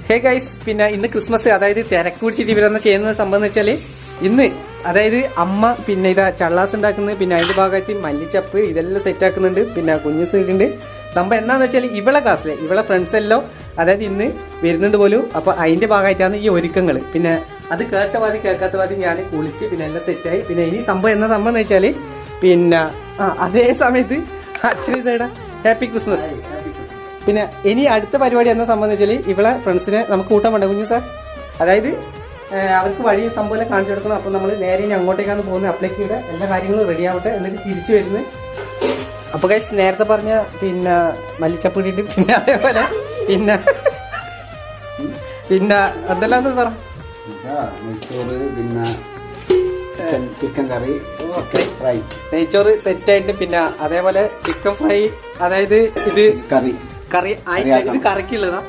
Hey guys, പിന്നെ ഇന്ന് Christmas, അതായത് തിരക്ക് പിടിച്ചിട്ട് ഇവരെന്ന് ചെയ്യുന്ന സംഭവം എന്ന് വെച്ചാല് ഇന്ന് അതായത് അമ്മ പിന്നെ ഇതാ ചള്ളാസ് ഉണ്ടാക്കുന്നത്, പിന്നെ അതിന്റെ ഭാഗമായിട്ട് മല്ലിച്ചപ്പ് ഇതെല്ലാം സെറ്റ് ആക്കുന്നുണ്ട്, പിന്നെ കുഞ്ഞു സീഡുണ്ട്. സംഭവം എന്താന്ന് വെച്ചാൽ ഇവളെ ക്ലാസ്സിലെ ഇവളെ ഫ്രണ്ട്സ് എല്ലാം അതായത് ഇന്ന് വരുന്നുണ്ട് പോലും. അപ്പൊ അതിന്റെ ഭാഗമായിട്ടാണ് ഈ ഒരുക്കങ്ങൾ. പിന്നെ അത് കേട്ട പാതി കേൾക്കാത്ത പാതി ഞാൻ കുളിച്ച് പിന്നെ എല്ലാം സെറ്റായി. പിന്നെ ഇനി സംഭവം എന്താ സംഭവം എന്ന് വെച്ചാല് പിന്നെ അതേ സമയത്ത് അച്ഛന് ഇതേടാ ഹാപ്പി ക്രിസ്മസ്. പിന്നെ ഇനി അടുത്ത പരിപാടി എന്താ സംഭവം വെച്ചാൽ ഇവളെ ഫ്രണ്ട്സിനെ നമുക്ക് കൂട്ടാൻ വേണ്ട കുഞ്ഞു സാർ, അതായത് അവർക്ക് വഴിയും സംഭവം കാണിച്ചു കൊടുക്കണം. അപ്പോൾ നമ്മൾ നേരെ ഇനി അങ്ങോട്ടേക്കാണ് പോകുന്നത്. അപ്ലിക്കിയുടെ എല്ലാ കാര്യങ്ങളും റെഡി ആവട്ടെ, എന്നിട്ട് തിരിച്ചു വരുന്നത്. അപ്പോൾ ഗൈസ് നേരത്തെ പറഞ്ഞ പിന്നെ മല്ലിച്ചപ്പിടിയിട്ട് പിന്നെ അതേപോലെ പിന്നെ പിന്നെ എന്തെല്ലാം പറ ചിക്കൻ കറി, ഫ്രൈ, നെയ്ച്ചോറ് സെറ്റ് ആയിട്ട്, പിന്നെ അതേപോലെ ചിക്കൻ ഫ്രൈ, അതായത് ഇത് കറി ഇത് കറിക്കുള്ളതാ.